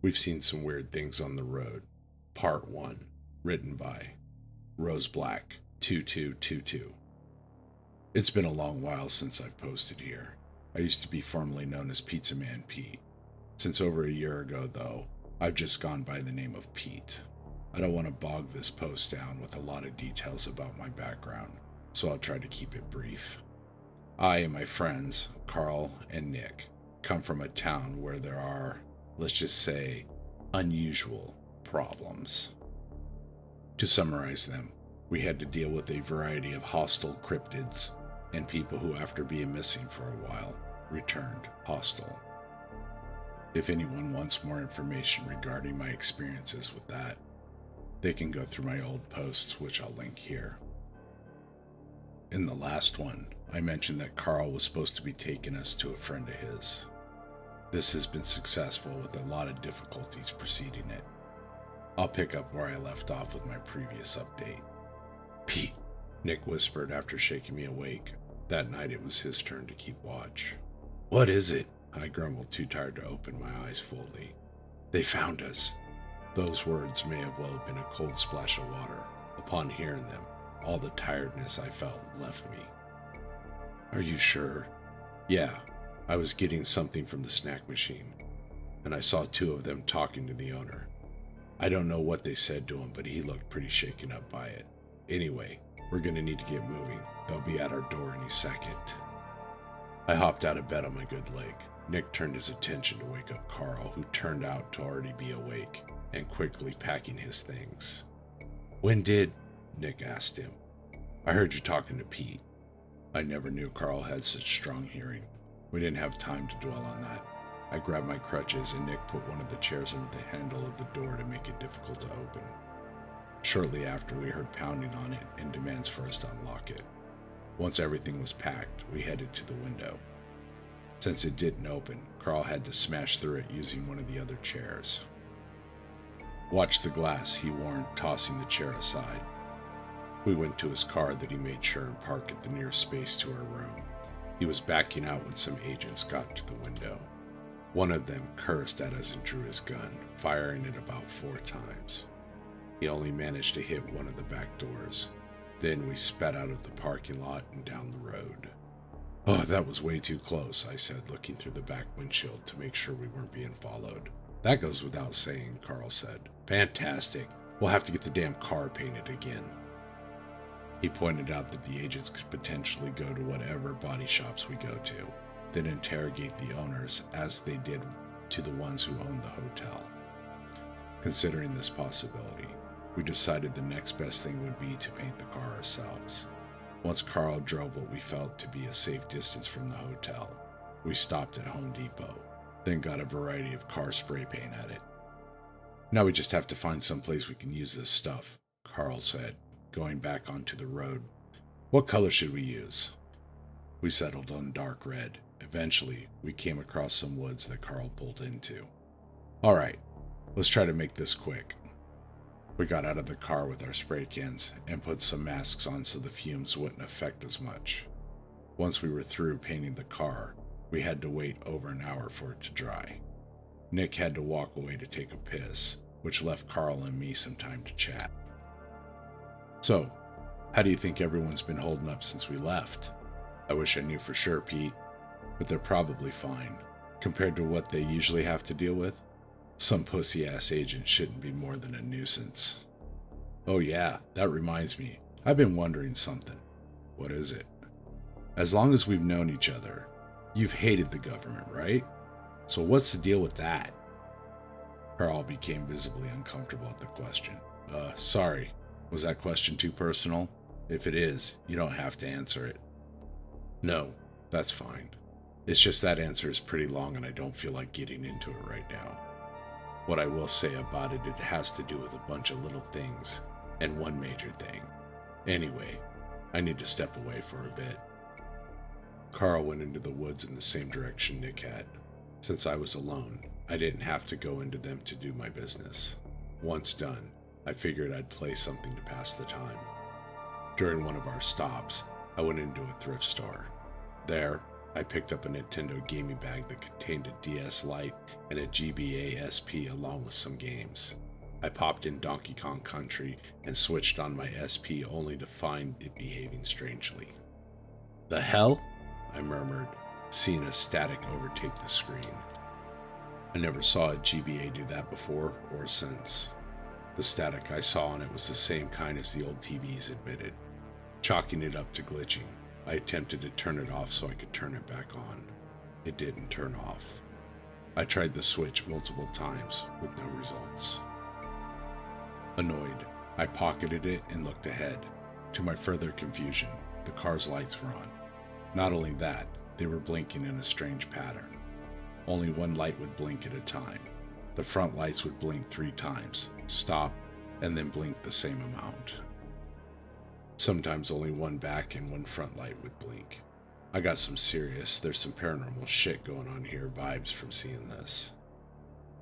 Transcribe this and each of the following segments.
We've seen some weird things on the road. Part 1. Written by RoseBlack2222. It's been a long while since I've posted here. I used to be formerly known as Pizza Man Pete. Since over a year ago, though, I've just gone by the name of Pete. I don't want to bog this post down with a lot of details about my background, so I'll try to keep it brief. I and my friends, Carl and Nick, come from a town where there are, let's just say, unusual problems. To summarize them, we had to deal with a variety of hostile cryptids and people who, after being missing for a while, returned hostile. If anyone wants more information regarding my experiences with that, they can go through my old posts, which I'll link here. In the last one, I mentioned that Carl was supposed to be taking us to a friend of his. This has been successful with a lot of difficulties preceding it. I'll pick up where I left off with my previous update. "Pete," Nick whispered after shaking me awake. That night it was his turn to keep watch. "What is it?" I grumbled, too tired to open my eyes fully. "They found us." Those words may have well been a cold splash of water. Upon hearing them, all the tiredness I felt left me. "Are you sure?" "Yeah, I was getting something from the snack machine, and I saw two of them talking to the owner. I don't know what they said to him, but he looked pretty shaken up by it. Anyway, we're gonna need to get moving. They'll be at our door any second." I hopped out of bed on my good leg. Nick turned his attention to wake up Carl, who turned out to already be awake and quickly packing his things. "When did?" Nick asked him. "I heard you talking to Pete." I never knew Carl had such strong hearing. We didn't have time to dwell on that. I grabbed my crutches and Nick put one of the chairs under the handle of the door to make it difficult to open. Shortly after, we heard pounding on it and demands for us to unlock it. Once everything was packed, we headed to the window. Since it didn't open, Carl had to smash through it using one of the other chairs. "Watch the glass," he warned, tossing the chair aside. We went to his car that he made sure and park at the nearest space to our room. He was backing out when some agents got to the window. One of them cursed at us and drew his gun, firing it about 4 times. He only managed to hit one of the back doors. Then we sped out of the parking lot and down the road. "Oh, that was way too close," I said, looking through the back windshield to make sure we weren't being followed. "That goes without saying," Carl said. "Fantastic. We'll have to get the damn car painted again." He pointed out that the agents could potentially go to whatever body shops we go to, then interrogate the owners as they did to the ones who owned the hotel. Considering this possibility, we decided the next best thing would be to paint the car ourselves. Once Carl drove what we felt to be a safe distance from the hotel, we stopped at Home Depot, then got a variety of car spray paint at it. "Now we just have to find some place we can use this stuff," Carl said, going back onto the road. "What color should we use?" We settled on dark red. Eventually, we came across some woods that Carl pulled into. "All right, let's try to make this quick." We got out of the car with our spray cans and put some masks on so the fumes wouldn't affect us much. Once we were through painting the car, we had to wait over an hour for it to dry. Nick had to walk away to take a piss, which left Carl and me some time to chat. "So, how do you think everyone's been holding up since we left?" "I wish I knew for sure, Pete, but they're probably fine. Compared to what they usually have to deal with, some pussy-ass agent shouldn't be more than a nuisance." "Oh yeah, that reminds me. I've been wondering something." "What is it?" "As long as we've known each other, you've hated the government, right? So what's the deal with that?" Carl became visibly uncomfortable at the question. Sorry. Was that question too personal? If it is, you don't have to answer it." "No, that's fine. It's just that answer is pretty long and I don't feel like getting into it right now. What I will say about it has to do with a bunch of little things and one major thing. Anyway, I need to step away for a bit." Carl went into the woods in the same direction Nick had. Since I was alone, I didn't have to go into them to do my business. Once done, I figured I'd play something to pass the time. During one of our stops, I went into a thrift store. There, I picked up a Nintendo gaming bag that contained a DS Lite and a GBA SP along with some games. I popped in Donkey Kong Country and switched on my SP only to find it behaving strangely. "The hell?" I murmured, seeing a static overtake the screen. I never saw a GBA do that before or since. The static I saw on it was the same kind as the old TVs admitted. Chalking it up to glitching, I attempted to turn it off so I could turn it back on. It didn't turn off. I tried the switch multiple times with no results. Annoyed, I pocketed it and looked ahead. To my further confusion, the car's lights were on. Not only that, they were blinking in a strange pattern. Only one light would blink at a time. The front lights would blink 3 times, stop, and then blink the same amount. Sometimes only one back and one front light would blink. I got some serious, there's some paranormal shit going on here vibes from seeing this.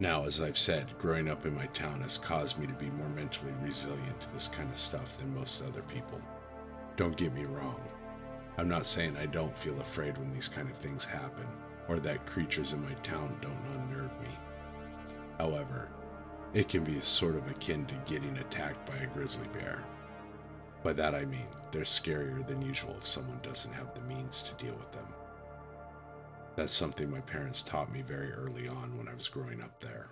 Now, as I've said, growing up in my town has caused me to be more mentally resilient to this kind of stuff than most other people. Don't get me wrong. I'm not saying I don't feel afraid when these kind of things happen, or that creatures in my town don't unnerve me. However, it can be sort of akin to getting attacked by a grizzly bear. By that I mean, they're scarier than usual if someone doesn't have the means to deal with them. That's something my parents taught me very early on when I was growing up there.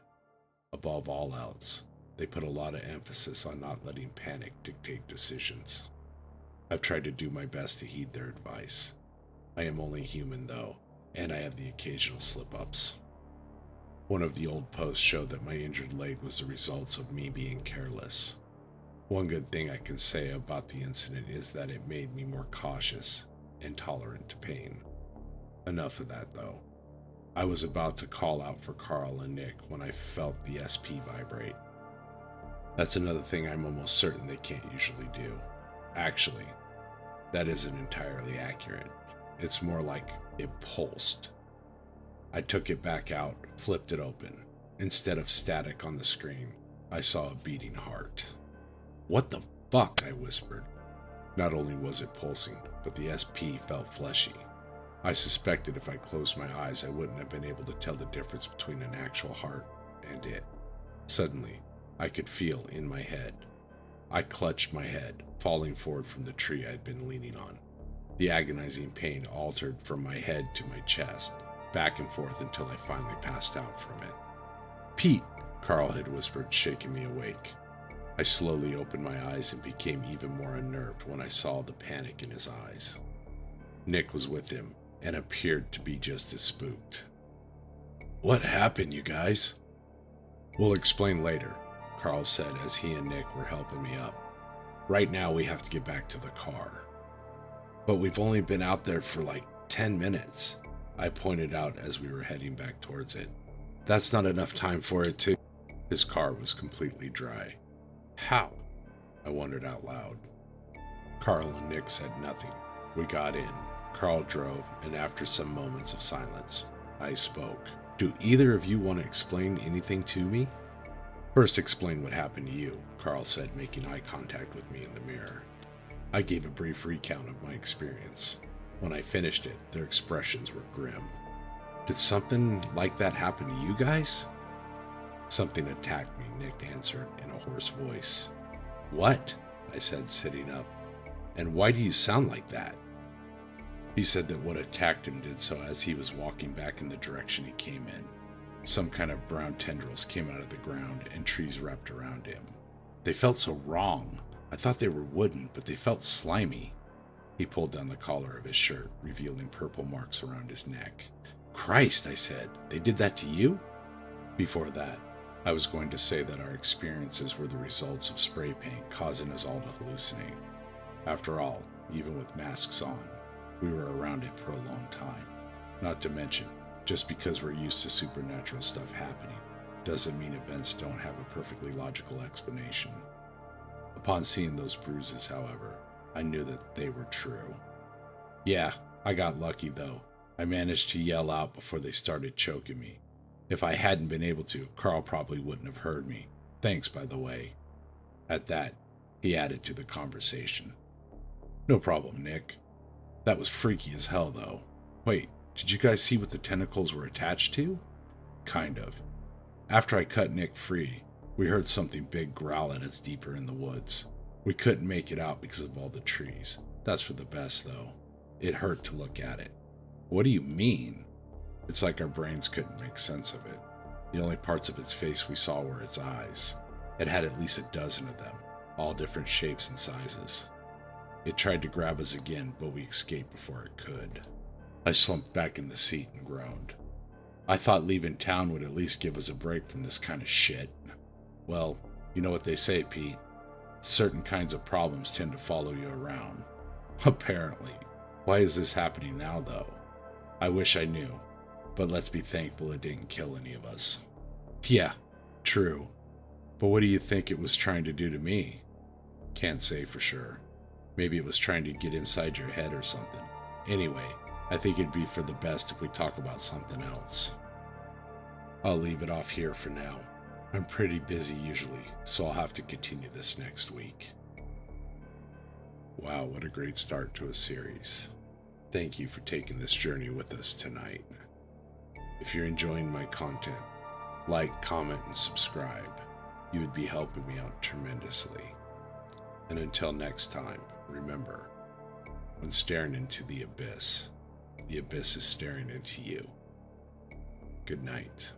Above all else, they put a lot of emphasis on not letting panic dictate decisions. I've tried to do my best to heed their advice. I am only human though, and I have the occasional slip-ups. One of the old posts showed that my injured leg was the result of me being careless. One good thing I can say about the incident is that it made me more cautious and tolerant to pain. Enough of that though. I was about to call out for Carl and Nick when I felt the SP vibrate. That's another thing I'm almost certain they can't usually do. Actually, that isn't entirely accurate. It's more like it pulsed. I took it back out, flipped it open. Instead of static on the screen, I saw a beating heart. "What the fuck?" I whispered. Not only was it pulsing, but the SP felt fleshy. I suspected if I closed my eyes, I wouldn't have been able to tell the difference between an actual heart and it. Suddenly, I could feel in my head. I clutched my head, falling forward from the tree I'd been leaning on. The agonizing pain altered from my head to my chest, back and forth until I finally passed out from it. "Pete," Carl had whispered, shaking me awake. I slowly opened my eyes and became even more unnerved when I saw the panic in his eyes. Nick was with him and appeared to be just as spooked. "What happened, you guys?" "We'll explain later," Carl said as he and Nick were helping me up. "Right now we have to get back to the car." "But we've only been out there for like 10 minutes, I pointed out as we were heading back towards it. "That's not enough time for it to..." His car was completely dry. "How?" I wondered out loud. Carl and Nick said nothing. We got in. Carl drove, and after some moments of silence, I spoke. "Do either of you want to explain anything to me?" "First explain what happened to you," Carl said, making eye contact with me in the mirror. I gave a brief recount of my experience. When I finished it, their expressions were grim. "Did something like that happen to you guys?" "Something attacked me," Nick answered in a hoarse voice. "What?" I said, sitting up. "And why do you sound like that?" He said that what attacked him did so as he was walking back in the direction he came in. Some kind of brown tendrils came out of the ground and trees wrapped around him. They felt so wrong. I thought they were wooden, but they felt slimy. He pulled down the collar of his shirt, revealing purple marks around his neck. "Christ," I said, "they did that to you?" Before that, I was going to say that our experiences were the results of spray paint causing us all to hallucinate. After all, even with masks on, we were around it for a long time. Not to mention, just because we're used to supernatural stuff happening, doesn't mean events don't have a perfectly logical explanation. Upon seeing those bruises, however, I knew that they were true. Yeah, I got lucky though. I managed to yell out before they started choking me. If I hadn't been able to, Carl probably wouldn't have heard me. Thanks, by the way. At that, he added to the conversation. "No problem, Nick. That was freaky as hell, though. Wait, Did you guys see what the tentacles were attached to? Kind of. After I cut Nick free, we heard something big growl at us deeper in the woods. We couldn't make it out because of all the trees. That's for the best, though. It hurt to look at it. What do you mean? It's like our brains couldn't make sense of it. The only parts of its face we saw were its eyes. It had at least a dozen of them, all different shapes and sizes. It tried to grab us again, but we escaped before it could. I slumped back in the seat and groaned. I thought leaving town would at least give us a break from this kind of shit. Well, you know what they say, Pete. Certain kinds of problems tend to follow you around. Apparently. Why is this happening now, though? I wish I knew, but let's be thankful it didn't kill any of us. Yeah, true. But what do you think it was trying to do to me? Can't say for sure. Maybe it was trying to get inside your head or something. Anyway, I think it'd be for the best if we talk about something else. I'll leave it off here for now. I'm pretty busy usually, so I'll have to continue this next week. Wow, what a great start to a series. Thank you for taking this journey with us tonight. If you're enjoying my content, like, comment, and subscribe. You would be helping me out tremendously. And until next time, remember, when staring into the abyss is staring into you. Good night.